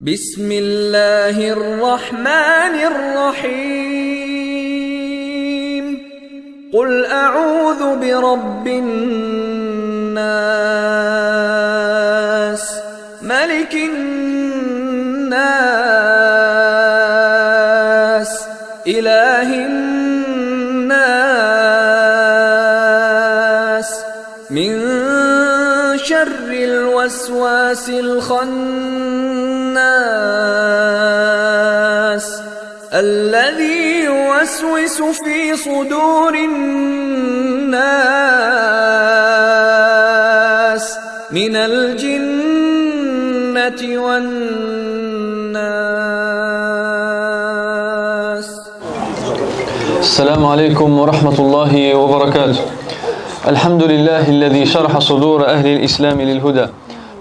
بسم الله الرحمن الرحيم قل أعوذ برب الناس ملك الناس إله الناس من شر الوسواس الخناس الذي يوسوس في صدور الناس من الجنة والناس. السلام عليكم ورحمة الله وبركاته. الحمد لله الذي شرح صدور أهل الإسلام للهدى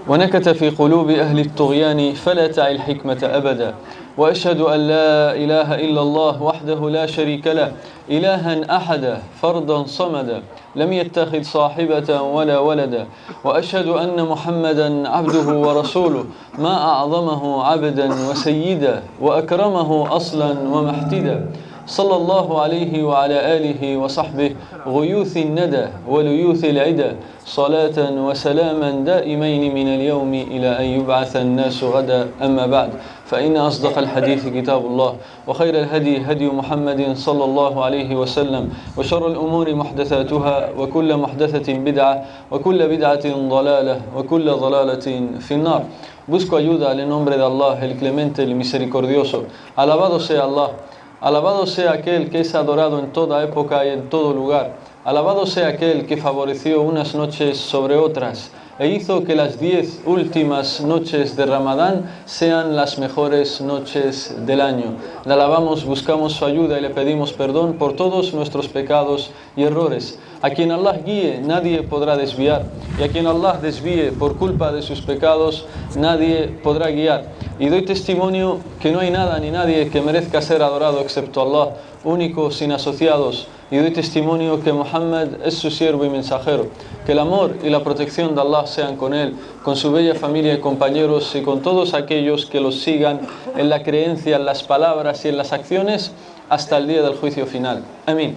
ونكت في قلوب أهل الطغيان فلا تعي الحكمة أبدا، وأشهد أن لا إله إلا الله وحده لا شريك له إلها أحدا فردا صمدا لم يتخذ صاحبة ولا ولدا، وأشهد أن محمدا عبده ورسوله ما أعظمه عبدا وسيدا وأكرمه أصلا ومحتدا، صلى الله عليه وعلى آله وصحبه غيوث الندى وليوث العدى، صلاة وسلاما دائمين من اليوم إلى أن يبعث الناس غدا. أما بعد، فإن أصدق الحديث كتاب الله، وخير الهدي هدي محمد صلى الله عليه وسلم، وشر الأمور محدثاتها، وكل محدثة بدعة، وكل بدعة ضلالة، وكل ضلالة في النار. Busco ayuda en el nombre de Allah, el clemente, el misericordioso. Alabado sea Allah. Alabado sea aquel que es adorado en toda época y en todo lugar. Alabado sea aquel que favoreció unas noches sobre otras e hizo que las 10 últimas noches de Ramadán sean las mejores noches del año. Le alabamos, buscamos su ayuda y le pedimos perdón por todos nuestros pecados y errores. A quien Allah guíe, nadie podrá desviar, y a quien Allah desvíe por culpa de sus pecados, nadie podrá guiar. Y doy testimonio que no hay nada ni nadie que merezca ser adorado excepto Allah, único, sin asociados. Y doy testimonio que Muhammad es su siervo y mensajero. Que el amor y la protección de Allah sean con él, con su bella familia y compañeros, y con todos aquellos que los sigan en la creencia, en las palabras y en las acciones hasta el día del juicio final. Amén.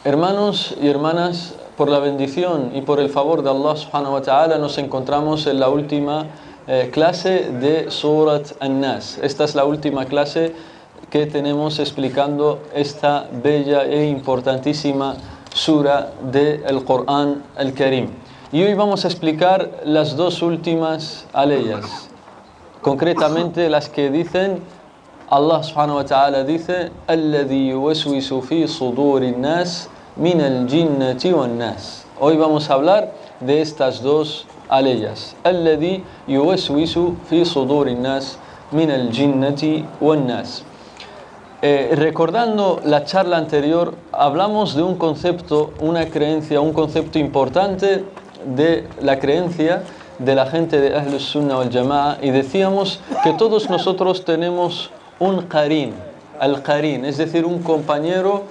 Hermanos y hermanas, por la bendición y por el favor de Allah subhanahu wa ta'ala, nos encontramos en la última clase de Surat An-Nas. Esta es la última clase que tenemos explicando esta bella e importantísima sura del Corán al-Karim. Y hoy vamos a explicar las dos últimas aleyas, concretamente las que dicen, Allah subhanahu wa ta'ala dice, alladhi yuwaswisu fi sudurin nas min al-jinnati wan nas. Hoy vamos a hablar de estas dos aleyas, alladhi yuwaswisu fi sudurin nas min al-jinnati wan nas. Recordando la charla anterior, hablamos de un concepto, una creencia, un concepto importante de la creencia de la gente de Ahlus Sunnah wal Jama'a, y decíamos que todos nosotros tenemos un qarin, al-qarin, es decir, un compañero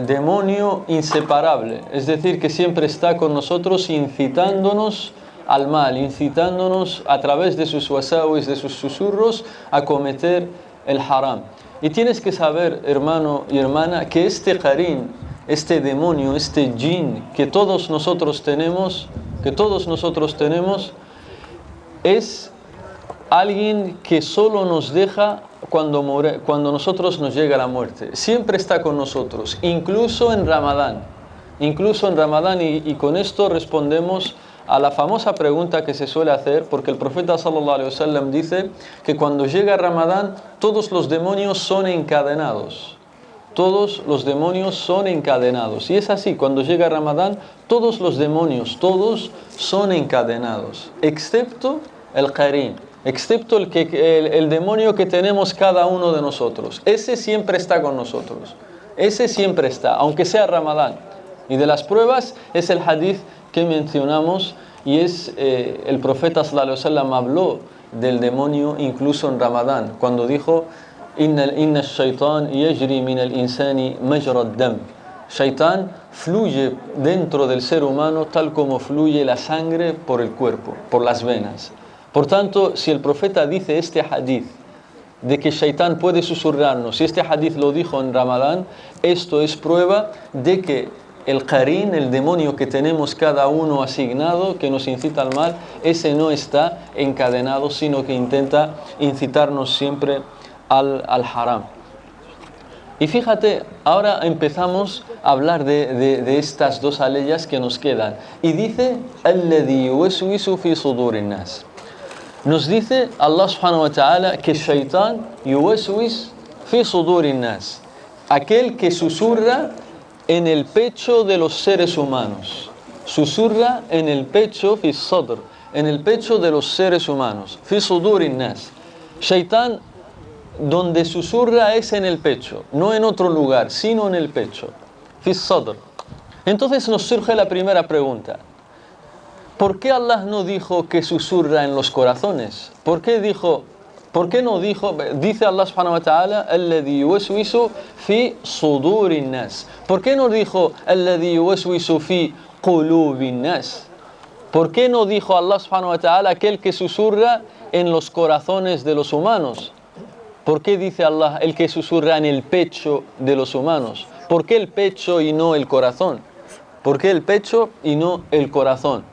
demonio inseparable, es decir, que siempre está con nosotros incitándonos al mal, incitándonos a través de sus wasawis, de sus susurros, a cometer el haram. Y tienes que saber, hermano y hermana, que este qarin, este demonio, este jinn que todos nosotros tenemos, es alguien que solo nos deja cuando nosotros nos llega la muerte. Siempre está con nosotros, incluso en Ramadán. Y con esto respondemos a la famosa pregunta que se suele hacer, porque el profeta sallallahu alaihi wasallam dice que cuando llega Ramadán todos los demonios son encadenados. Todos los demonios son encadenados. Y es así, cuando llega Ramadán todos los demonios, todos son encadenados, excepto el qarin, excepto el demonio que tenemos cada uno de nosotros. Ese siempre está con nosotros. Ese siempre está, aunque sea Ramadán. Y de las pruebas es el hadith que mencionamos, y es el profeta sallallahu alaihi wasallam habló del demonio incluso en Ramadán, cuando dijo inna ash-shaytan yajri min al-insani majra ad-dam. Shaitán fluye dentro del ser humano tal como fluye la sangre por el cuerpo, por las venas. Por tanto, si el profeta dice este hadith de que Shaitán puede susurrarnos, si este hadith lo dijo en Ramadán, esto es prueba de que el qarin, el demonio que tenemos cada uno asignado, que nos incita al mal, ese no está encadenado, sino que intenta incitarnos siempre al haram. Y fíjate, ahora empezamos a hablar de estas dos aleyas que nos quedan. Y dice, alladhi yuwaswisu fi sudurin nas. Nos dice Allah subhanahu wa ta'ala que Shaitán yuwaswis fi sudurin nas, aquel que susurra en el pecho de los seres humanos. Susurra en el pecho, fi sadr, en el pecho de los seres humanos. Fi sudurin nas. Shaitán, donde susurra es en el pecho, no en otro lugar, sino en el pecho. Fi sadr. Entonces nos surge la primera pregunta. ¿Por qué Allah no dijo que susurra en los corazones? ¿Por qué no dijo? Dice Allah subhanahu wa ta'ala, alladhi yuwaswisu fi sudurin nas. ¿Por qué no dijo alladhi yuwaswisu fi qulubin nas? ¿Por qué no dijo Allah subhanahu wa ta'ala aquel que susurra en los corazones de los humanos? ¿Por qué dice Allah el que susurra en el pecho de los humanos? ¿Por qué el pecho y no el corazón? ¿Por qué el pecho y no el corazón?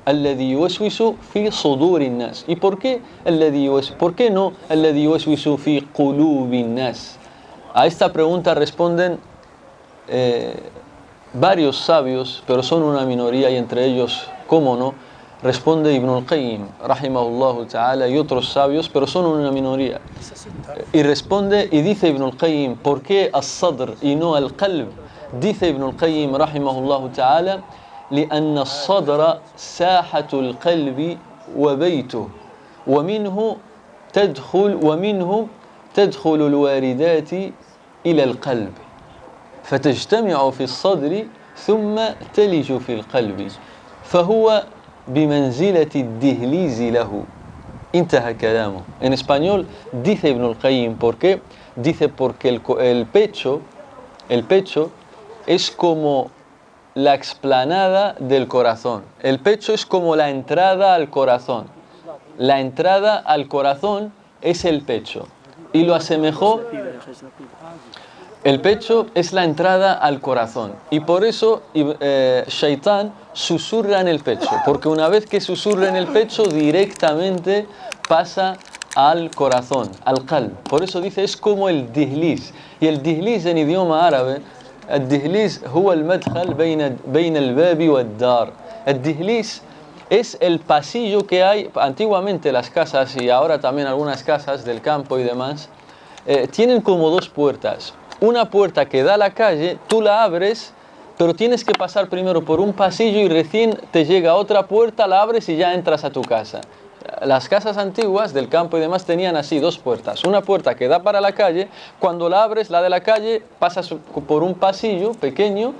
Alladhi yuwaswisu fi sudurin nas. ¿Y por qué no alladhi yuwaswisu fi qulubin nas? A esta pregunta responden varios sabios, pero son una minoría, y entre ellos, cómo no, responde Ibn al-Qayyim, rahimahullah ta'ala, y otros sabios, pero son una minoría. Y responde, y dice Ibn al-Qayyim, ¿por qué as-sadr y no al-qalb? Dice Ibn al-Qayyim, rahimahullah ta'ala, لأن الصدر ساحة القلب وبيته ومنه تدخل الواردات إلى القلب فتجتمع في الصدر ثم تلج في القلب فهو بمنزلة الدهليز له. انتهى كلامه. En español dice Ibn al-Qayyim, ¿por qué? Dice porque el pecho es como la explanada del corazón. El pecho es como la entrada al corazón. La entrada al corazón es el pecho. Y lo asemejó. El pecho es la entrada al corazón. Y por eso Shaitán susurra en el pecho. Porque una vez que susurra en el pecho, directamente pasa al corazón, al qalb. Por eso dice, es como el dihliz. Y el dihliz en idioma árabe, الدهليز هو المدخل بين الباب والدار. الدهليز es el pasillo que hay. Antiguamente las casas, y ahora también algunas casas del campo y demás, tienen como dos puertas. Una puerta que da a la calle, tú la abres, pero tienes que pasar primero por un pasillo y recién te llega otra puerta, la abres y ya entras a tu casa. Las casas antiguas del campo y demás tenían así dos puertas. Una puerta que da para la calle, cuando la abres, la de la calle, pasas por un pasillo pequeño,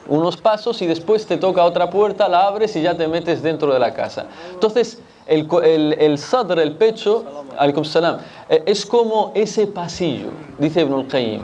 unos pasos, y después te toca otra puerta, la abres y ya te metes dentro de la casa. Entonces, el sadr, el pecho, alaykum salam, es como ese pasillo, dice Ibn al-Qayyim.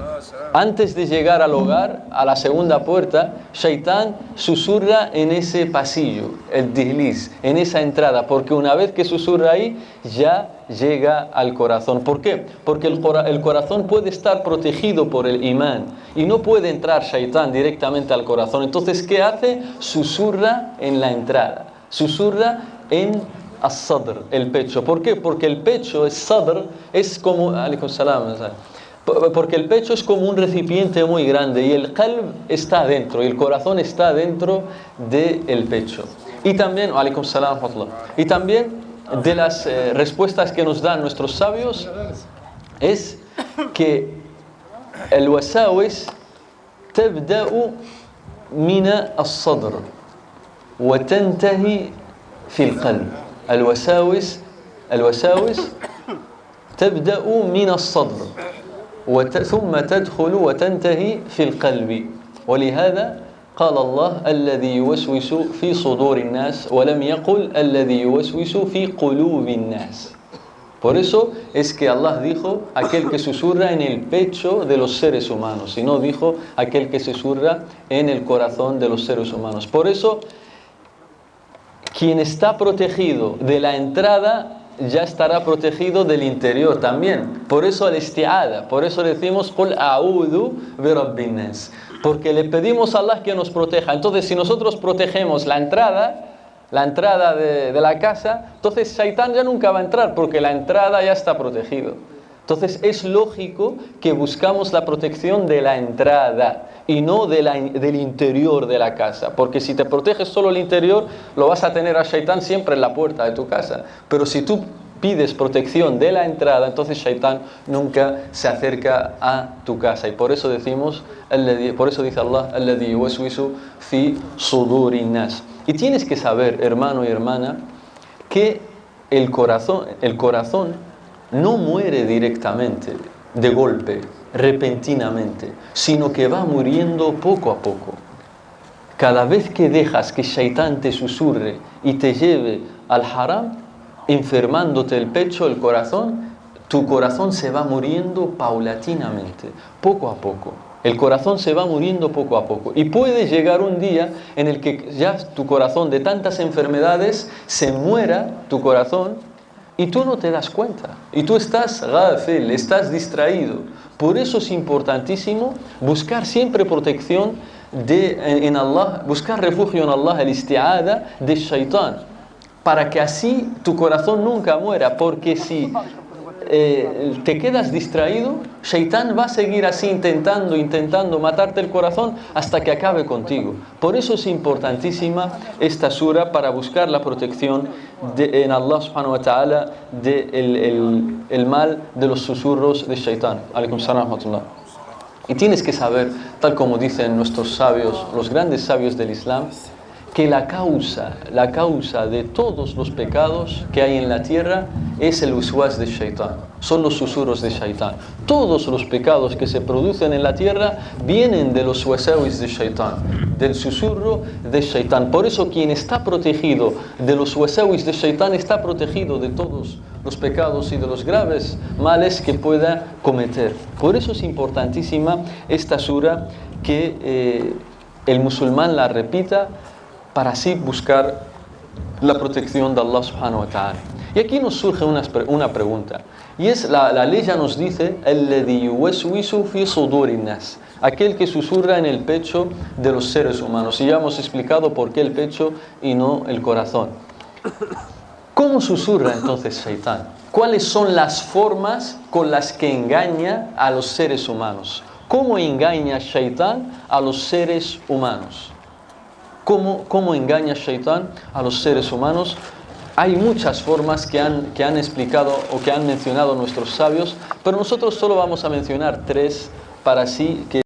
Antes de llegar al hogar, a la segunda puerta, Shaitán susurra en ese pasillo, el dihliz, en esa entrada, porque una vez que susurra ahí, ya llega al corazón. ¿Por qué? Porque el corazón puede estar protegido por el imán y no puede entrar Shaitán directamente al corazón. Entonces, ¿qué hace? Susurra en la entrada, susurra en as-sadr, el pecho. ¿Por qué? Porque el pecho, es sadr, es como, alaykum salam, porque el pecho es como un recipiente muy grande y el qalb está dentro, y el corazón está dentro del pecho. Y también, alaykum salam, y también de las respuestas que nos dan nuestros sabios es que el wasawis tabda'u mina as-sadr wa tantahi fi al-qalb. الوساوس تبدأ من الصدر ثم تدخل وتنتهي في القلب. ولهذا قال الله الذي يوسوس في صدور الناس ولم يقل الذي يوسوس في قلوب الناس. Por eso es que Allah dijo aquel que susurra en el pecho de los seres humanos, y no dijo aquel que susurra en el corazón de los seres humanos. Por eso, quien está protegido de la entrada ya estará protegido del interior también. Por eso el isti'ada, por eso decimos Qul a'udhu bi rabbin nas, porque le pedimos a Allah que nos proteja. Entonces, si nosotros protegemos la entrada de la casa, entonces Shaitán ya nunca va a entrar, porque la entrada ya está protegido. Entonces es lógico que buscamos la protección de la entrada y no del interior de la casa, porque si te proteges solo el interior, lo vas a tener a Shaitán siempre en la puerta de tu casa. Pero si tú pides protección de la entrada, entonces Shaitán nunca se acerca a tu casa. Y por eso decimos, por eso dice Allah, alladhi yuwaswisu fi sudurin nas. Y tienes que saber, hermano y hermana, que el corazón no muere directamente, de golpe, repentinamente, sino que va muriendo poco a poco. Cada vez que dejas que Shaitán te susurre y te lleve al haram, enfermándote el pecho, el corazón, tu corazón se va muriendo paulatinamente, poco a poco. El corazón se va muriendo poco a poco. Y puede llegar un día en el que ya tu corazón, de tantas enfermedades, se muera tu corazón y tú no te das cuenta. Y tú estás ghafil, estás distraído. Por eso es importantísimo buscar siempre protección en Allah, buscar refugio en Allah, el isti'ada de Shaitán, para que así tu corazón nunca muera, porque si te quedas distraído, Shaitán va a seguir así intentando matarte el corazón hasta que acabe contigo. Por eso es importantísima esta sura, para buscar la protección en Allah subhanahu wa ta'ala del mal de los susurros de Shaitán. Alaykum salam wa rahmatullah. Y tienes que saber, tal como dicen nuestros sabios, los grandes sabios del Islam, que la causa de todos los pecados que hay en la tierra es el waswas de Shaitán, son los susurros de Shaitán. Todos los pecados que se producen en la tierra vienen de los wasawis de Shaitán, del susurro de Shaitán. Por eso quien está protegido de los wasawis de Shaitán está protegido de todos los pecados y de los graves males que pueda cometer. Por eso es importantísima esta sura, que el musulmán la repita, para así buscar la protección de Allah subhanahu wa ta'ala. Y aquí nos surge una pregunta, y es, la ley ya nos dice, alladhi yuwaswisu fi sudurin nas, aquel que susurra en el pecho de los seres humanos. Y ya hemos explicado por qué el pecho y no el corazón. ¿Cómo susurra entonces Shaitán? ¿Cuáles son las formas con las que engaña a los seres humanos? ¿Cómo engaña Shaitán a los seres humanos? ¿Cómo engaña Shaitán a los seres humanos? Hay muchas formas que han explicado o que han mencionado nuestros sabios, pero nosotros solo vamos a mencionar 3 para así que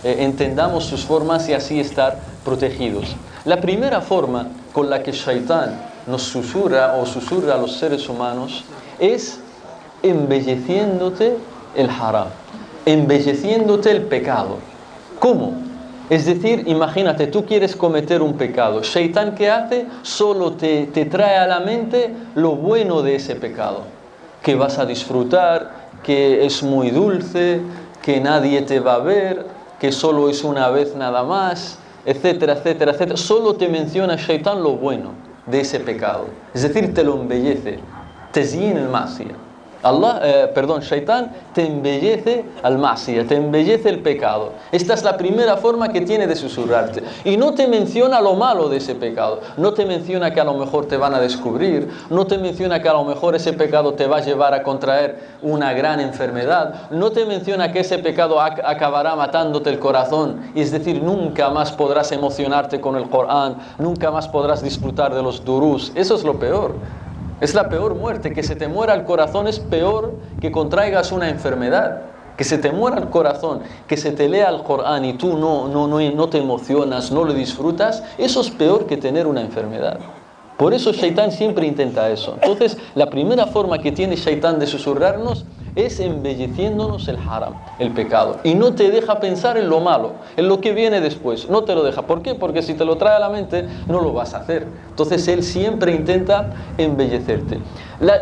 entendamos sus formas y así estar protegidos. La primera forma con la que Shaitán nos susurra a los seres humanos es embelleciéndote el haram, embelleciéndote el pecado. ¿Cómo? Es decir, imagínate, tú quieres cometer un pecado. Shaitán, ¿qué hace? Solo te trae a la mente lo bueno de ese pecado, que vas a disfrutar, que es muy dulce, que nadie te va a ver, que solo es una vez nada más, etcétera, etcétera, etcétera. Solo te menciona Shaitán lo bueno de ese pecado. Es decir, te lo embellece. Tazyin al-ma'siyah. Shaitán te embellece al-ma'siyah, te embellece el pecado. Esta es la primera forma que tiene de susurrarte. Y no te menciona lo malo de ese pecado. No te menciona que a lo mejor te van a descubrir. No te menciona que a lo mejor ese pecado te va a llevar a contraer una gran enfermedad. No te menciona que ese pecado acabará matándote el corazón. Y es decir, nunca más podrás emocionarte con el Corán. Nunca más podrás disfrutar de los durús. Eso es lo peor. Es la peor muerte. Que se te muera el corazón es peor que contraigas una enfermedad. Que se te muera el corazón, que se te lea el Corán y tú no te emocionas, no lo disfrutas, eso es peor que tener una enfermedad. Por eso Shaitán siempre intenta eso. Entonces, la primera forma que tiene Shaitán de susurrarnos es embelleciéndonos el haram, el pecado. Y no te deja pensar en lo malo, en lo que viene después. No te lo deja. ¿Por qué? Porque si te lo trae a la mente, no lo vas a hacer. Entonces, él siempre intenta embellecerte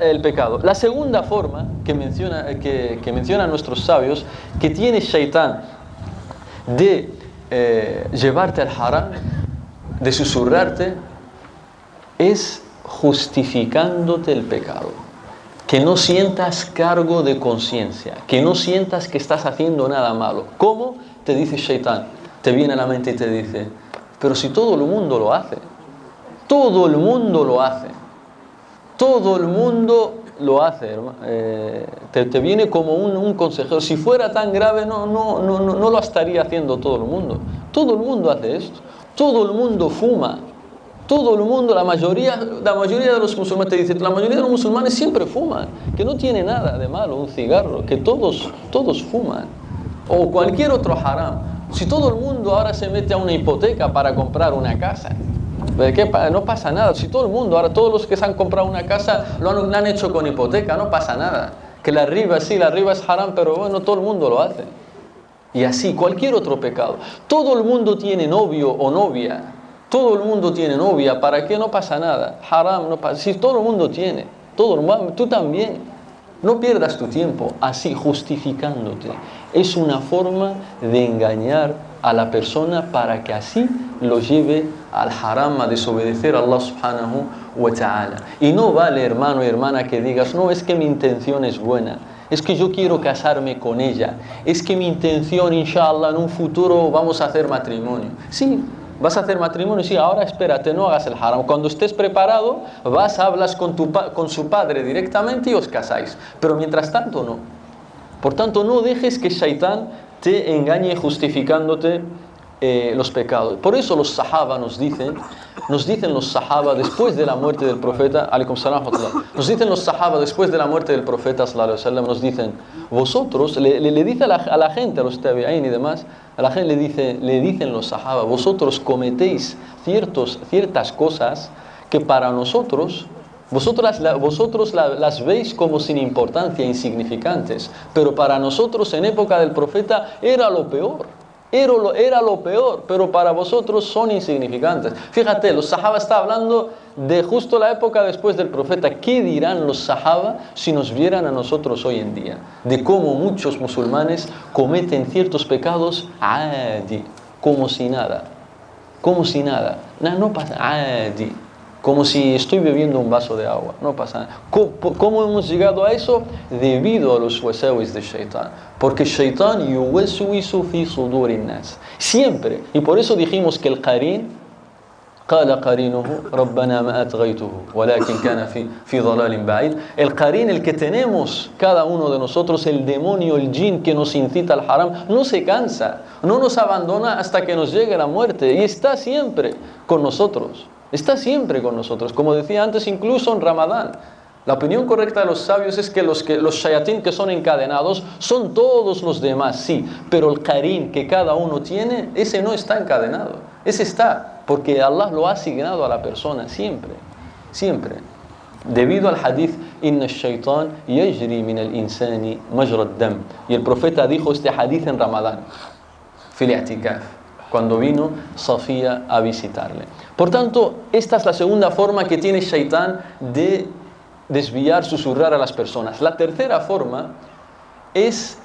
el pecado. La segunda forma que mencionan nuestros sabios, que tiene Shaitán de llevarte al haram, de susurrarte, es justificándote el pecado. Que no sientas cargo de conciencia, que no sientas que estás haciendo nada malo. ¿Cómo? Te dice Shaitán, te viene a la mente y te dice, pero si todo el mundo lo hace, todo el mundo lo hace, todo el mundo lo hace, te viene como un consejero. Si fuera tan grave no lo estaría haciendo todo el mundo. Todo el mundo hace esto, todo el mundo fuma. Todo el mundo, la mayoría de los musulmanes, te dice, la mayoría de los musulmanes siempre fuman, que no tiene nada de malo un cigarro, que todos fuman, o cualquier otro haram. Si todo el mundo ahora se mete a una hipoteca para comprar una casa, no pasa nada. Si todo el mundo, ahora todos los que se han comprado una casa lo han hecho con hipoteca, no pasa nada. Que la riba, sí, la riba es haram, pero bueno, todo el mundo lo hace. Y así, cualquier otro pecado. Todo el mundo tiene novio o novia. Todo el mundo tiene novia, ¿para qué? No pasa nada. Haram, no pasa. Si todo el mundo tiene, tú también. No pierdas tu tiempo así justificándote. Es una forma de engañar a la persona para que así lo lleve al haram, a desobedecer a Allah subhanahu wa ta'ala. Y no vale, hermano y hermana, que digas, no, es que mi intención es buena. Es que yo quiero casarme con ella. Es que mi intención, inshallah, en un futuro vamos a hacer matrimonio. Sí. Vas a hacer matrimonio, sí, ahora espérate, no hagas el haram. Cuando estés preparado, hablas con su padre directamente y os casáis. Pero mientras tanto, no. Por tanto, no dejes que Shaitán te engañe justificándote los pecados. Por eso los sahaba nos dicen los sahaba después de la muerte del profeta, alaykum salam, nos dicen los sahaba después de la muerte del profeta, sallallahu alaihi wasallam, nos dicen, vosotros, le dice a la gente, a los tabi'in y demás, a la gente le dicen los sahaba, vosotros cometéis ciertas cosas que para nosotros, vosotros las veis como sin importancia, insignificantes, pero para nosotros en época del profeta era lo peor. Era lo peor, pero para vosotros son insignificantes. Fíjate, los sahaba está hablando de justo la época después del profeta. ¿Qué dirán los sahaba si nos vieran a nosotros hoy en día? De cómo muchos musulmanes cometen ciertos pecados adi, como si nada. No pasa adi. Como si estoy bebiendo un vaso de agua, no pasa nada. ¿Cómo hemos llegado a eso? Debido a los wasawis de Shaitán. Porque Shaitán yuwaswisu fi sudurin nas. Siempre. Y por eso dijimos que el qarin, qala qarinuhu, rabbana ma atghaytuhu, walakin kana fi dhalalin ba'id. El qarin, el que tenemos cada uno de nosotros, el demonio, el jin que nos incita al haram, no se cansa, no nos abandona hasta que nos llegue la muerte. Y está siempre con nosotros. Está siempre con nosotros, como decía antes, incluso en Ramadán. La opinión correcta de los sabios es que los shayatín que son encadenados son todos los demás, sí, pero el qarin que cada uno tiene, ese no está encadenado, ese está, porque Allah lo ha asignado a la persona siempre, debido al hadith inna ash-shaytan yajri min al-insani majra ad-dam, y el profeta dijo este hadith en Ramadán, fil i'tikaf, cuando vino Safía a visitarle. Por tanto, esta es la segunda forma que tiene Shaitán de desviar, susurrar a las personas. La tercera forma es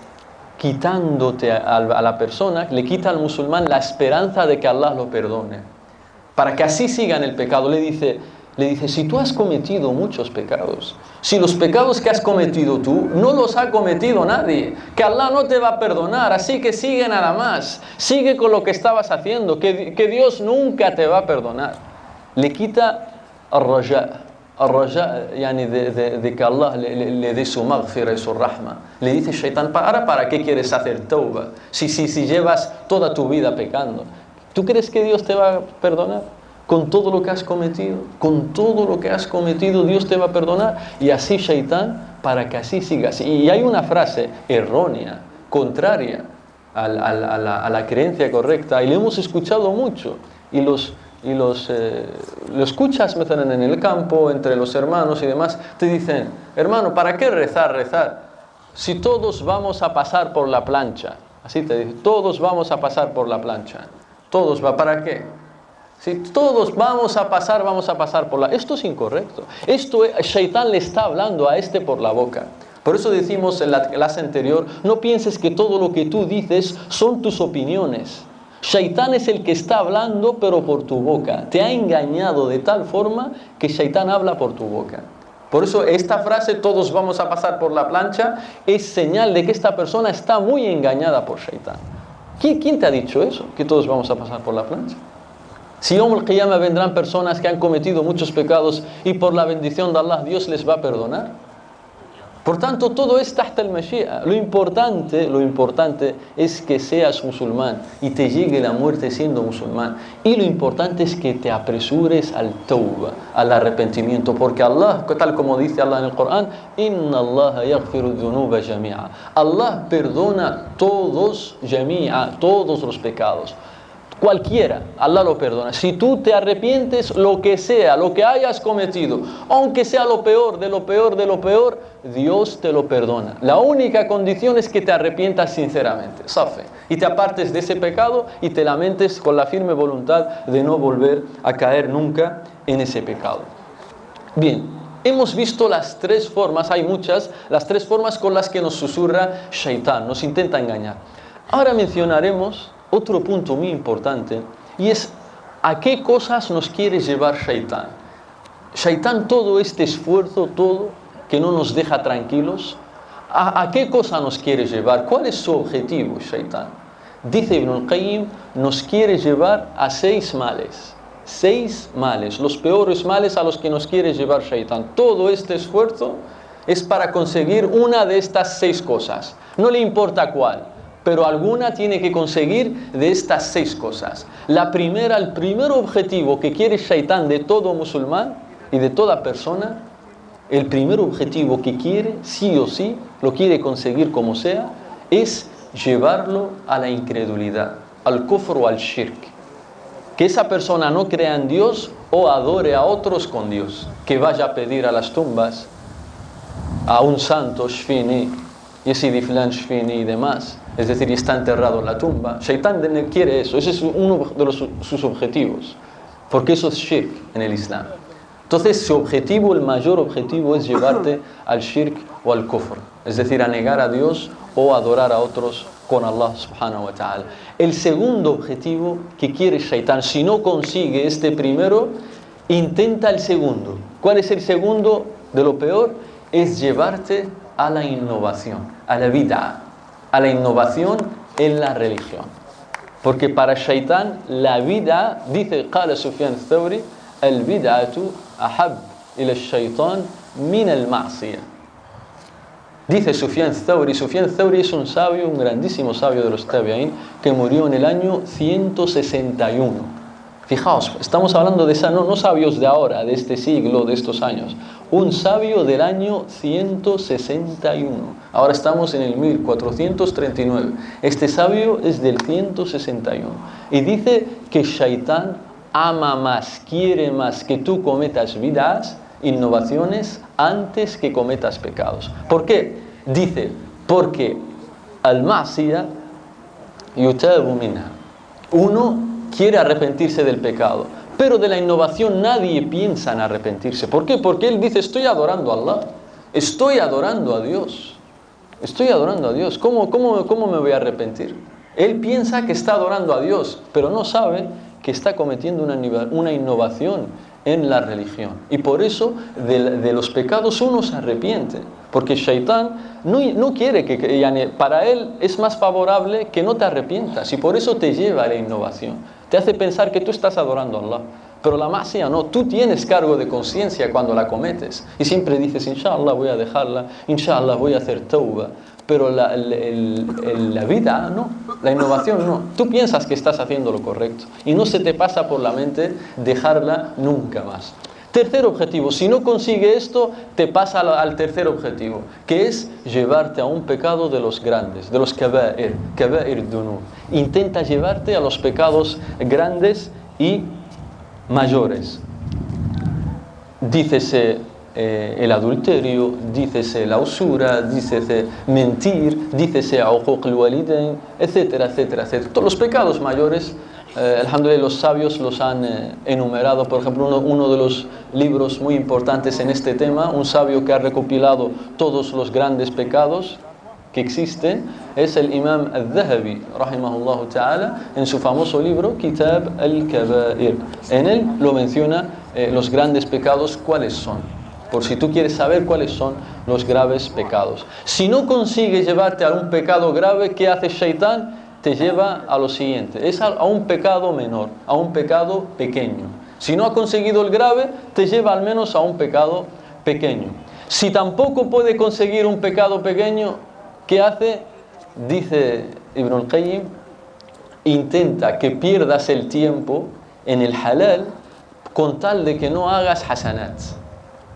quitándote a la persona, le quita al musulmán la esperanza de que Allah lo perdone, para que así siga en el pecado. Le dice, si tú has cometido muchos pecados, si los pecados que has cometido tú no los ha cometido nadie, que Allah no te va a perdonar, así que sigue nada más, sigue con lo que estabas haciendo, que Dios nunca te va a perdonar. Le quita al-raja, yani de que Allah le dé su maghfira y su rahma. Le dice Shaitán, ¿para qué quieres hacer tauba? Si llevas toda tu vida pecando, ¿tú crees que Dios te va a perdonar? Con todo lo que has cometido, Dios te va a perdonar. Y así Shaitán, para que así sigas. Y hay una frase errónea, contraria a la creencia correcta, y lo hemos escuchado mucho, y lo escuchas en el campo, entre los hermanos y demás, te dicen, hermano, ¿para qué rezar? Si todos vamos a pasar por la plancha, así te dicen, todos vamos a pasar por la plancha, ¿para qué? Si todos vamos a pasar por la... Esto es incorrecto. Shaitán le está hablando a este por la boca. Por eso decimos en la clase anterior, no pienses que todo lo que tú dices son tus opiniones. Shaitán es el que está hablando, pero por tu boca. Te ha engañado de tal forma que Shaitán habla por tu boca. Por eso esta frase, todos vamos a pasar por la plancha, es señal de que esta persona está muy engañada por Shaitán. ¿Quién te ha dicho eso? Que todos vamos a pasar por la plancha. Si Yawm al-Qiyamah vendrán personas que han cometido muchos pecados y por la bendición de Allah Dios les va a perdonar. Por tanto, todo es tahta al-Mashi'a. Lo importante es que seas musulmán y te llegue la muerte siendo musulmán. Y lo importante es que te apresures al tawbah, al arrepentimiento. Porque Allah, tal como dice Allah en el Corán, Inna Allah yaghfiru dhunuba jami'a. Allah perdona todos los pecados. Cualquiera, Allah lo perdona. Si tú te arrepientes, lo que sea, lo que hayas cometido, aunque sea lo peor, Dios te lo perdona. La única condición es que te arrepientas sinceramente, safe, y te apartes de ese pecado y te lamentes con la firme voluntad de no volver a caer nunca en ese pecado. Bien, hemos visto las tres formas, hay muchas, las tres formas con las que nos susurra Shaitán, nos intenta engañar. Ahora mencionaremos otro punto muy importante, y es a qué cosas nos quiere llevar Shaitán. Shaitán, todo este esfuerzo, todo que no nos deja tranquilos, ¿a qué cosa nos quiere llevar? ¿Cuál es su objetivo, Shaitán? Dice Ibn al-Qayyim, nos quiere llevar a 6 males. 6 males, los peores males a los que nos quiere llevar Shaitán. Todo este esfuerzo es para conseguir una de estas 6 cosas. No le importa cuál, pero alguna tiene que conseguir de estas 6 cosas. El primer objetivo que quiere Shaitán de todo musulmán y de toda persona, el primer objetivo que quiere, sí o sí, lo quiere conseguir como sea, es llevarlo a la incredulidad, al kufr o al shirk. Que esa persona no crea en Dios o adore a otros con Dios. Que vaya a pedir a las tumbas, a un santo, Shfini, Yesidi Flan Shfini y demás. Es decir, está enterrado en la tumba. Shaitán quiere eso, ese es uno de sus objetivos, porque eso es shirk en el Islam. Entonces su objetivo, el mayor objetivo, es llevarte al shirk o al kufr, es decir, a negar a Dios o adorar a otros con Allah subhanahu wa ta'ala. El segundo objetivo que quiere Shaitán, si no consigue este primero, intenta el segundo. ¿Cuál es el segundo de lo peor? Es llevarte a la innovación, a la bid'ah, a la innovación en la religión. Porque para Shaitán la bid'ah, dice Qala Sufyan al-Thawri, el bid'atu ahab ila al-shaytan min al-ma'siyah. Dice Sufyan al-Thawri es un sabio, un grandísimo sabio de los tabi'in, que murió en el año 161. Fijaos, estamos hablando de no sabios de ahora, de este siglo, de estos años. Un sabio del año 161. Ahora estamos en el 1439. Este sabio es del 161. Y dice que Shaitán ama más, quiere más que tú cometas bid'ahs, innovaciones, antes que cometas pecados. ¿Por qué? Dice, porque al-ma'siyah yutabu minha. Uno quiere arrepentirse del pecado, pero de la innovación nadie piensa en arrepentirse. ¿Por qué? Porque él dice, estoy adorando a Allah, estoy adorando a Dios, ¿cómo me voy a arrepentir? Él piensa que está adorando a Dios, pero no sabe que está cometiendo una innovación en la religión. Y por eso de los pecados uno se arrepiente, porque Shaitán no quiere para él es más favorable que no te arrepientas, y por eso te lleva a la innovación. Te hace pensar que tú estás adorando a Allah, pero la ma'siyah no, tú tienes cargo de conciencia cuando la cometes, y siempre dices, inshallah voy a dejarla, inshallah voy a hacer tawbah, pero la vida no, la innovación no. Tú piensas que estás haciendo lo correcto, y no se te pasa por la mente dejarla nunca más. Tercer objetivo, si no consigue esto, te pasa al tercer objetivo, que es llevarte a un pecado de los grandes, de los kaba'ir dunub. Intenta llevarte a los pecados grandes y mayores. Dícese el adulterio, dícese la usura, dícese mentir, dícese uquq al-walidain, etcétera, etcétera, etcétera. Todos los pecados mayores, alhamdulillah, los sabios los han enumerado. Por ejemplo, uno de los libros muy importantes en este tema, un sabio que ha recopilado todos los grandes pecados, que existen es el Imam al-Dhahabi, rahimahullah ta'ala, en su famoso libro Kitab al-Kaba'ir. En él lo menciona los grandes pecados, cuáles son, por si tú quieres saber cuáles son los graves pecados. Si no consigues llevarte a un pecado grave, ¿qué hace Shaitán? Te lleva a lo siguiente, es a un pecado menor, a un pecado pequeño. Si no ha conseguido el grave, te lleva al menos a un pecado pequeño. Si tampoco puede conseguir un pecado pequeño, ¿qué hace? Dice Ibn al-Qayyim, intenta que pierdas el tiempo en el halal con tal de que no hagas hasanat.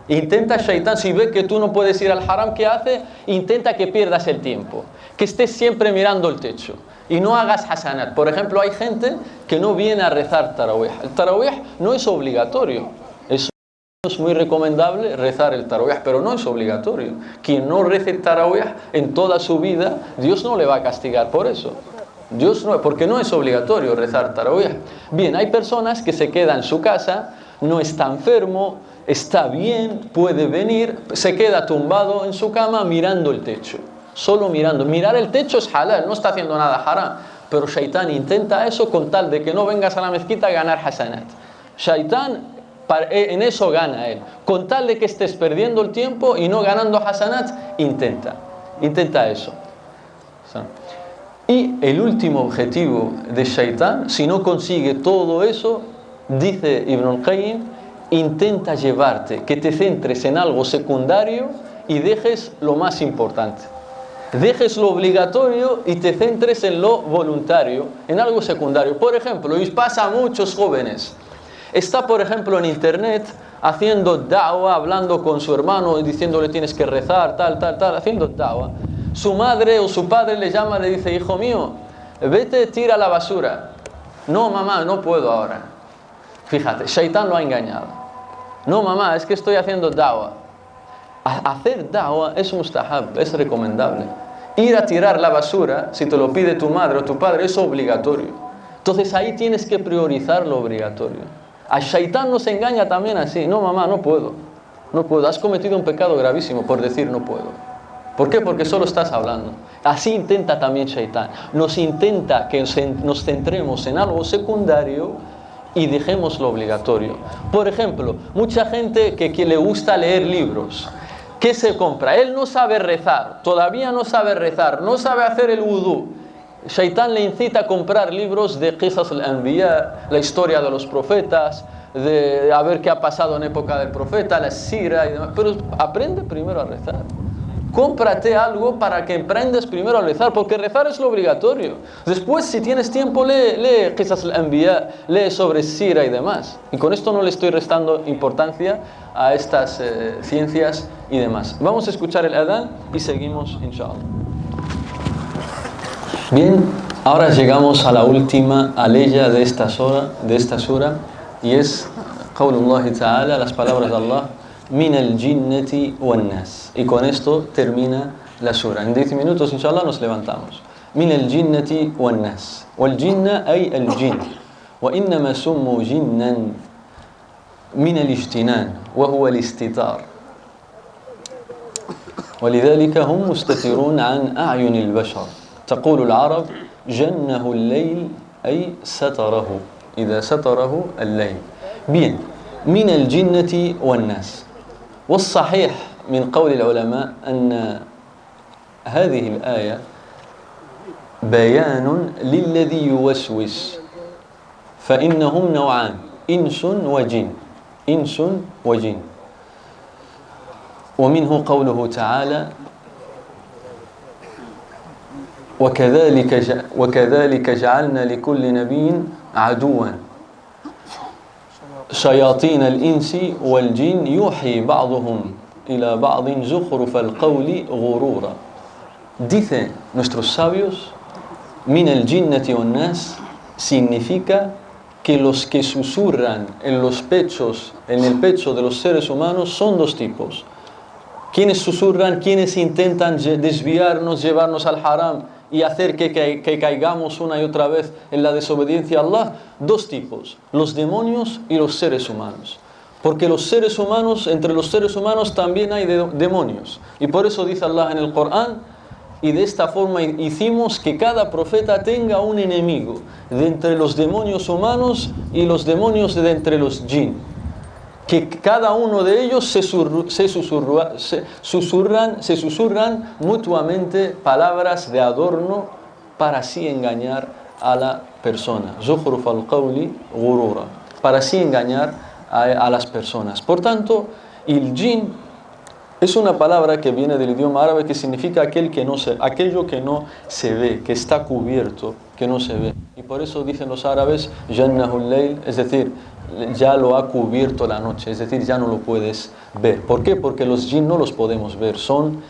Intenta Shaitán, si ve que tú no puedes ir al haram, ¿qué hace? Intenta que pierdas el tiempo, que estés siempre mirando el techo y no hagas hasanat. Por ejemplo, hay gente que no viene a rezar tarawih. El tarawih no es obligatorio, es muy recomendable rezar el tarawih, pero no es obligatorio. Quien no rece el tarawih en toda su vida, Dios no le va a castigar por eso. Dios no, porque no es obligatorio rezar tarawih. Bien, hay personas que se quedan en su casa, no está enfermo, está bien, puede venir, se queda tumbado en su cama mirando el techo, solo mirando. Mirar el techo es halal, no está haciendo nada haram, pero Shaitán intenta eso con tal de que no vengas a la mezquita a ganar hasanat. Shaitán en eso gana él, con tal de que estés perdiendo el tiempo y no ganando hasanat, intenta eso. Y el último objetivo de Shaitán, si no consigue todo eso, dice Ibn al-Qayyim, intenta llevarte, que te centres en algo secundario y dejes lo más importante. Dejes lo obligatorio y te centres en lo voluntario, en algo secundario. Por ejemplo, y pasa a muchos jóvenes, está por ejemplo en internet haciendo da'wah, hablando con su hermano y diciéndole tienes que rezar, tal, haciendo da'wah. Su madre o su padre le llama, le dice, hijo mío, vete, tira la basura. No, mamá, no puedo ahora. Fíjate, Shaitán lo ha engañado. No, mamá, es que estoy haciendo da'wah. Hacer da'wah es mustahab, es recomendable. Ir a tirar la basura, si te lo pide tu madre o tu padre, es obligatorio. Entonces ahí tienes que priorizar lo obligatorio. A Shaitán nos engaña también así. No, mamá, no puedo. Has cometido un pecado gravísimo por decir no puedo. ¿Por qué? Porque solo estás hablando. Así intenta también Shaitán. Nos intenta que nos centremos en algo secundario y dejemos lo obligatorio. Por ejemplo, mucha gente que le gusta leer libros. ¿Qué se compra? Él no sabe rezar, todavía no sabe rezar, no sabe hacer el wudú. Shaitán le incita a comprar libros de Qisas al-Anbiya, la historia de los profetas, de a ver qué ha pasado en época del profeta, la sira y demás. Pero aprende primero a rezar. Cómprate algo para que aprendas primero a rezar, porque rezar es lo obligatorio. Después, si tienes tiempo, lee Qisas al-Anbiya, lee sobre sira y demás. Y con esto no le estoy restando importancia a estas ciencias y demás. Vamos a escuchar el adán y seguimos, inshallah. Bien, ahora llegamos a la última aleya de esta sura, y es Qawlullah Ta'ala, las palabras de Allah, min al-jinnati wan-nas. Y con esto termina la sura. En 10 minutos, inshallah, nos levantamos. Min al-jinnati wan-nas. Wal-jinna ay al-jinn. Wa innama summu jinnan min al-ijtinan, wa huwa al-istitar. ولذلك هم مستترون عن أعين البشر. تقول العرب جنه الليل أي ستره إذا ستره الليل. Bien, من الجنة والناس. والصحيح من قول العلماء أن هذه الآية بيان للذي يوسوس، فإنهم نوعان، إنس وجن. ومنه قوله تعالى وكذلك جعلنا لكل نبي عدوا شياطين الإنس والجن يوحي بعضهم إلى بعض زخرف القول غرورا. Dicen nuestros sabios, min al-jinnati wan-nas significa que los que susurran en el pecho de los seres humanos son dos tipos. Quienes susurran, quienes intentan desviarnos, llevarnos al haram y hacer que caigamos una y otra vez en la desobediencia a Allah, dos tipos, los demonios y los seres humanos. Porque entre los seres humanos también hay demonios. Y por eso dice Allah en el Corán, Y de esta forma hicimos que cada profeta tenga un enemigo de entre los demonios humanos y los demonios de entre los jinn. Que cada uno de ellos se susurran mutuamente palabras de adorno para así engañar a la persona. Zukhruf al-qawli ghurura. Para así engañar a las personas. Por tanto, el jinn es una palabra que viene del idioma árabe que significa aquello que no se ve, que está cubierto, que no se ve. Y por eso dicen los árabes, Jannahul Layl, es decir, ya lo ha cubierto la noche, es decir, ya no lo puedes ver. ¿Por qué? Porque los jinn no los podemos ver, son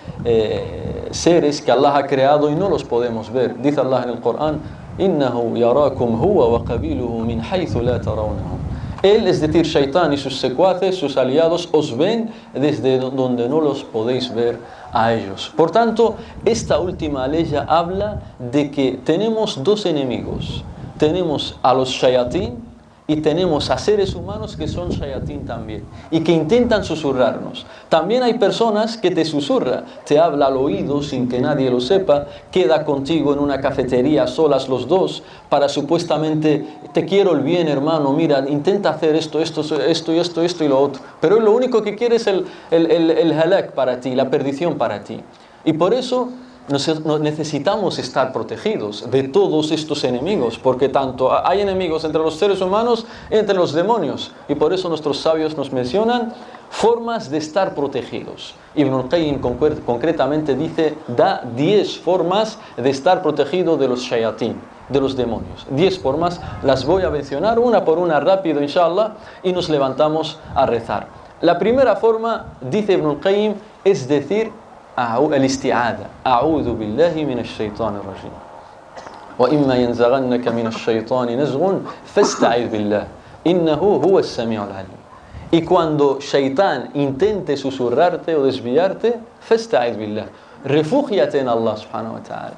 seres que Allah ha creado y no los podemos ver. Dice Allah en el Corán, Innahu yarakum huwa wa qabiluhu min haythu la tarawnahum. Él, es decir, Shaitán y sus secuaces, sus aliados, os ven desde donde no los podéis ver a ellos. Por tanto, esta última ley ya habla de que tenemos dos enemigos. Tenemos a los shayatín y tenemos a seres humanos que son shayatín también y que intentan susurrarnos. También hay personas que te susurran, te habla al oído sin que nadie lo sepa, queda contigo en una cafetería solas los dos para supuestamente te quiero el bien, hermano, mira, intenta hacer esto y lo otro. Pero lo único que quiere es el halak para ti, la perdición para ti. Y por eso necesitamos estar protegidos de todos estos enemigos, porque tanto hay enemigos entre los seres humanos y entre los demonios, y por eso nuestros sabios nos mencionan formas de estar protegidos. Ibn al-Qayyim concretamente dice, da 10 formas de estar protegido de los shayatín, de los demonios. 10 formas, las voy a mencionar una por una rápido, inshallah, y nos levantamos a rezar. La primera forma, dice Ibn al-Qayyim, es decir, الاستعاذة أعوذ بالله من الشيطان الرجيم وإما ينزغنك من الشيطان نزغ فاستعذ بالله إنه هو السميع العليم. Y cuando Shaitán intente susurrarte o desviarte, فاستعذ بالله, refúgiate en Allah subhanahu wa ta'ala.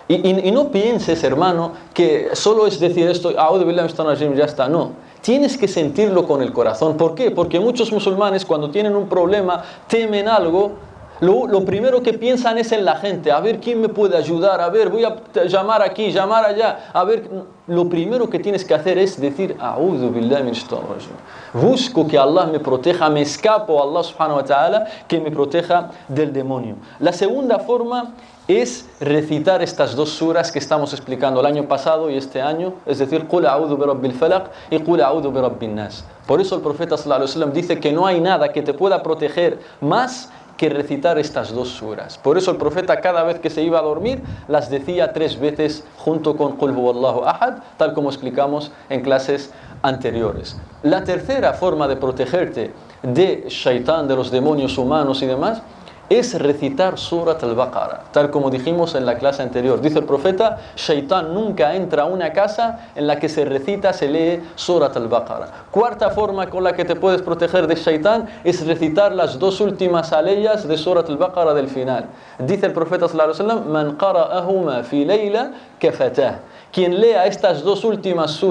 Y no pienses, hermano, que solo es decir esto, أعوذ بالله من الشيطان الرجيم, ya está. No, tienes que sentirlo con el corazón. ¿Por qué? Porque muchos musulmanes cuando tienen un problema, temen algo, lo primero que piensan es en la gente, a ver quién me puede ayudar, a ver, voy a llamar aquí, llamar allá, a ver, lo primero que tienes que hacer es decir, A'udhu billahi min shaitanir rajim. Busco que Allah me proteja, me escapo a Allah subhanahu wa ta'ala, que me proteja del demonio. La segunda forma es recitar estas dos suras que estamos explicando el año pasado y este año, es decir, Qul a'udhu bi rabbil falaq y Qul a'udhu bi rabbin nas. Por eso el profeta sallallahu alaihi wasallam dice que no hay nada que te pueda proteger más que recitar estas dos suras. Por eso el profeta cada vez que se iba a dormir las decía 3 veces junto con Qul huwallahu ahad, tal como explicamos en clases anteriores. La tercera forma de protegerte de Shaitán, de los demonios humanos y demás, es recitar Surat al-Baqarah, tal como dijimos en la clase anterior. Dice el profeta, Shaitán nunca entra a una casa en la que se recita, se lee Surat al-Baqarah. Cuarta forma con la que te puedes proteger de Shaitán es recitar las 2 últimas aleyas de Surat al-Baqarah del final. Dice el profeta sallallahu alaihi wasallam, Man qara'ahuma fi layla kafatah. Quien lea estas dos últimas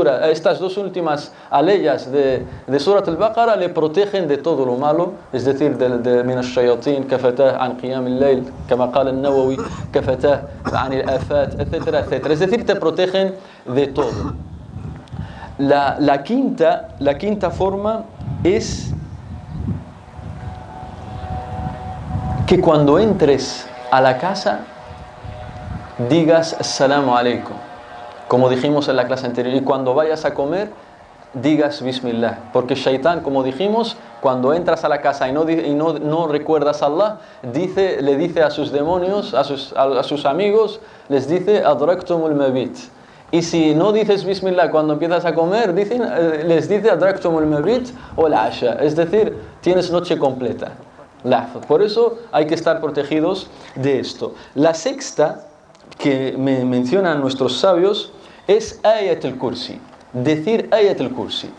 aleyas de Surat al-Baqarah le protegen de todo lo malo, es decir, de min ash-shayatin, kafatah an qiyam al-layl, kama qala an-Nawawi, kafatah an al-afat, etcétera, etcétera. Es decir, te protegen de todo. La quinta forma es que cuando entres a la casa digas Assalamu alaikum, como dijimos en la clase anterior, y cuando vayas a comer digas Bismillah, porque Shaitán, como dijimos, cuando entras a la casa y no recuerdas a Allah, le dice a sus demonios, a sus amigos, les dice Adraktumul mabit. Y si no dices Bismillah cuando empiezas a comer, les dice Adraktumul mabit o la asha, es decir, tienes noche completa. Por eso hay que estar protegidos de esto. La sexta que me mencionan nuestros sabios es Ayat al-Kursi. Decir Ayat al-Kursi.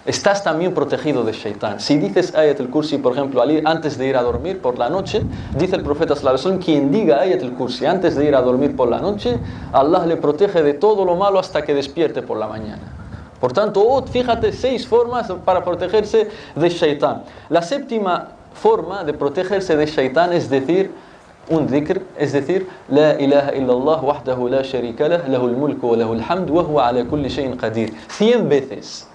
Estás también protegido de Shaitán. Si dices Ayat al-Kursi, por ejemplo, antes de ir a dormir por la noche, dice el profeta sallallahu alaihi wasallam, quien diga Ayat al-Kursi antes de ir a dormir por la noche, Allah le protege de todo lo malo hasta que despierte por la mañana. Por tanto, fíjate, 6 formas para protegerse de Shaitán. La séptima forma de protegerse de Shaitán es decir un dhikr, es decir, La ilaha illallah wahdahu la sharika lah, lahul mulku wa lahul hamd wa huwa ala kulli shay'in qadir. 100 veces.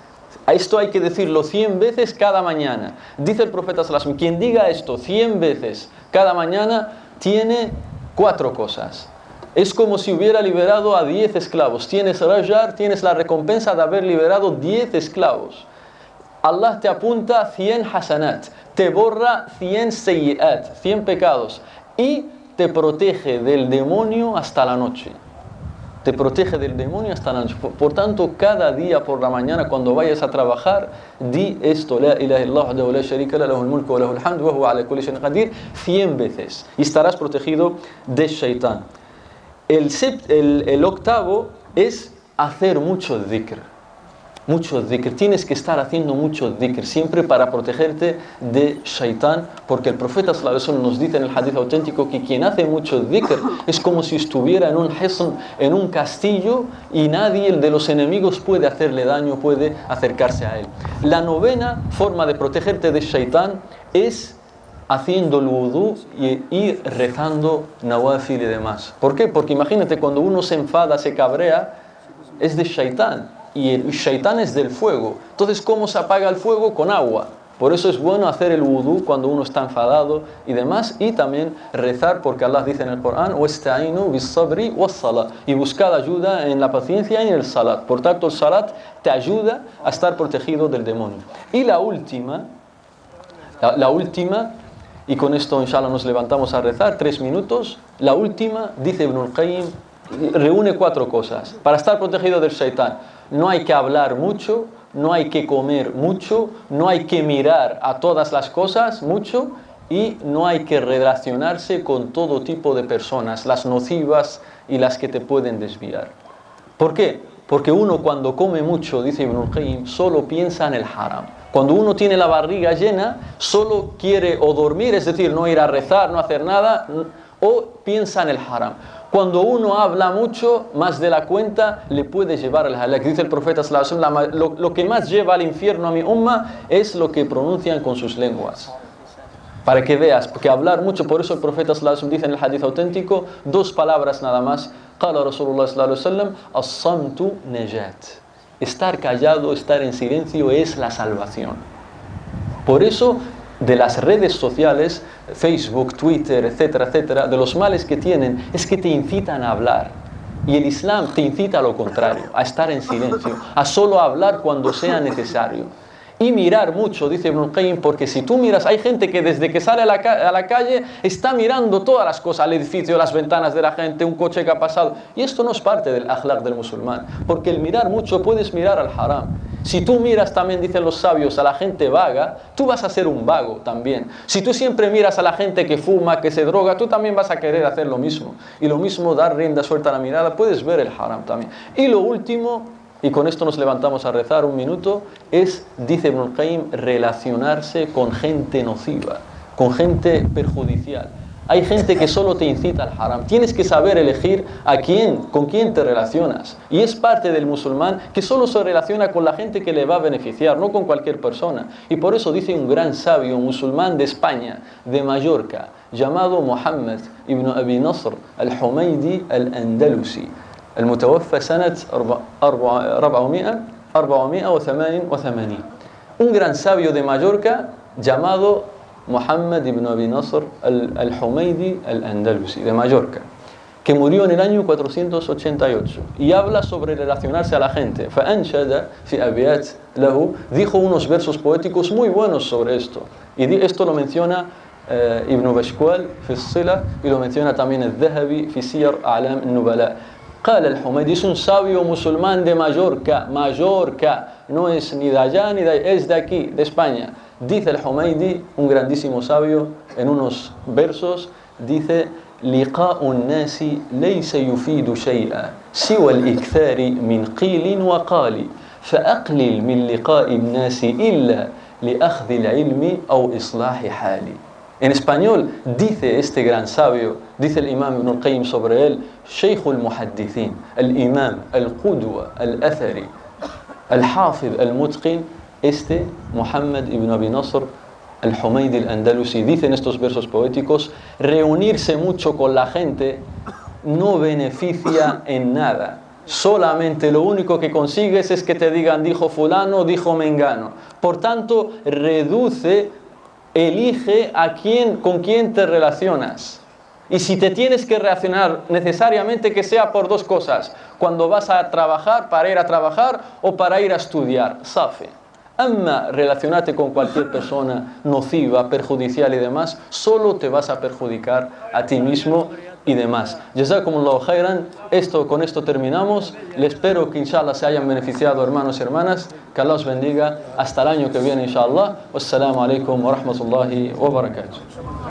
A esto hay que decirlo 100 veces cada mañana. Dice el profeta sallallahu alaihi wasallam, quien diga esto 100 veces cada mañana tiene 4 cosas. Es como si hubiera liberado a 10 esclavos. Tienes rajar, tienes la recompensa de haber liberado 10 esclavos. Allah te apunta 100 hasanat, te borra 100 sayyi'at, 100 pecados, y te protege del demonio hasta la noche. Te protege del demonio hasta la noche. Por tanto, cada día por la mañana, cuando vayas a trabajar, di esto, La ilaha illallah wahdahu la sharika lah, lahul mulku wa lahul hamd wa huwa ala kulli shay'in qadir, 100 veces. Y estarás protegido de Shaitán. El octavo es hacer mucho dhikr. Mucho dhikr. Tienes que estar haciendo mucho dhikr siempre para protegerte de Shaitán, porque el profeta sallallahu alaihi wasallam nos dice en el hadith auténtico que quien hace mucho dhikr es como si estuviera en un hisn, en un castillo, y nadie de los enemigos puede hacerle daño, puede acercarse a él. La novena forma de protegerte de Shaitán es haciendo el wudú y rezando nawafil y demás. ¿Por qué? Porque imagínate, cuando uno se enfada, se cabrea, es de Shaitán. Y el Shaitán es del fuego. Entonces, ¿cómo se apaga el fuego? Con agua. Por eso es bueno hacer el wudú cuando uno está enfadado y demás. Y también rezar, porque Allah dice en el Corán, وَاسْتَعِينُوا بِالصَّبْرِ وَالصَّلَاةِ, y buscad ayuda en la paciencia y en el salat. Por tanto, el salat te ayuda a estar protegido del demonio. Y la última, y con esto inshallah nos levantamos a rezar, 3 minutos. La última, dice Ibn al-Qayyim, reúne 4 cosas para estar protegido del Shaitán. No hay que hablar mucho, no hay que comer mucho, no hay que mirar a todas las cosas mucho, y no hay que relacionarse con todo tipo de personas, las nocivas y las que te pueden desviar. ¿Por qué? Porque uno cuando come mucho, dice Ibn al-Qayyim, solo piensa en el haram. Cuando uno tiene la barriga llena, solo quiere o dormir, es decir, no ir a rezar, no hacer nada, o piensa en el haram. Cuando uno habla mucho, más de la cuenta, le puede llevar al halak. Dice el profeta sallallahu alaihi wasallam, lo que más lleva al infierno a mi umma es lo que pronuncian con sus lenguas. Para que veas, porque hablar mucho, por eso el profeta sallallahu alaihi wasallam dice en el hadith auténtico 2 palabras nada más. Qala Rasulullah sallallahu alaihi wasallam, as-samtu najat. Estar callado, estar en silencio es la salvación. Por eso, de las redes sociales, Facebook, Twitter, etcétera, etcétera, de los males que tienen es que te incitan a hablar. Y el Islam te incita a lo contrario, a estar en silencio, a solo hablar cuando sea necesario. Y mirar mucho, dice Ibn al-Qayyim, porque si tú miras, hay gente que desde que sale a la calle está mirando todas las cosas, el edificio, las ventanas de la gente, un coche que ha pasado. Y esto no es parte del akhlaq del musulmán, porque el mirar mucho puedes mirar al haram. Si tú miras también, dicen los sabios, a la gente vaga, tú vas a ser un vago también. Si tú siempre miras a la gente que fuma, que se droga, tú también vas a querer hacer lo mismo. Y lo mismo, dar rienda suelta a la mirada, puedes ver el haram también. Y lo último, y con esto nos levantamos a rezar 1 minuto, es, dice Ibn al-Qayyim, relacionarse con gente nociva, con gente perjudicial. Hay gente que solo te incita al haram. Tienes que saber elegir con quién te relacionas. Y es parte del musulmán que solo se relaciona con la gente que le va a beneficiar, no con cualquier persona. Y por eso dice un gran sabio musulmán de España, de Mallorca, llamado Muhammad ibn Abi Nasr al-Humaydi al-Andalusi, المتوفى سنة 488. Un gran sabio de Mallorca llamado Muhammad ibn Abi Nasr al-Humaydi al-Andalusi, de Mallorca, que murió en el año 488, y habla sobre relacionarse a la gente. فأنشد في أبيات له, dijo unos versos poéticos muy buenos sobre esto, y esto lo menciona Ibn Bashkwal في الصلة, y lo menciona también الذهبي في سير أعلام النبلاء. قال الحميدي, es un sabio musulmán de Mallorca, no es ni de allá ni de allá, es de aquí, de España. Dice el Humaydi, un grandísimo sabio, en unos versos, dice: لقاء الناس ليس يفيد شيئا سوى الإكثار من قيل وقال فأقلل من لقاء الناس إلا لأخذ العلم أو إصلاح حالي. En español, dice este gran sabio, dice el imam Ibn al-Qayyim sobre él, Sheikh al-Muhaddithin, al-Imam, al-Qudwa, al-Athari, al-Hafid, al-Mutqin, Muhammad ibn Abi Nasr al-Humayd al-Andalusi dice en estos versos poéticos: reunirse mucho con la gente no beneficia en nada. Solamente lo único que consigues es que te digan dijo fulano, dijo mengano. Por tanto, elige con quién te relacionas. Y si te tienes que relacionar, necesariamente que sea por dos cosas: cuando vas a trabajar, para ir a trabajar, o para ir a estudiar. Safi. Relacionarte con cualquier persona nociva, perjudicial y demás, solo te vas a perjudicar a ti mismo y demás. Jazakumullahu khairan. Con esto terminamos. Les espero que inshallah se hayan beneficiado, hermanos y hermanas. Que Allah os bendiga. Hasta el año que viene, inshallah. Wassalamu alaikum wa rahmatullahi wa barakatuh.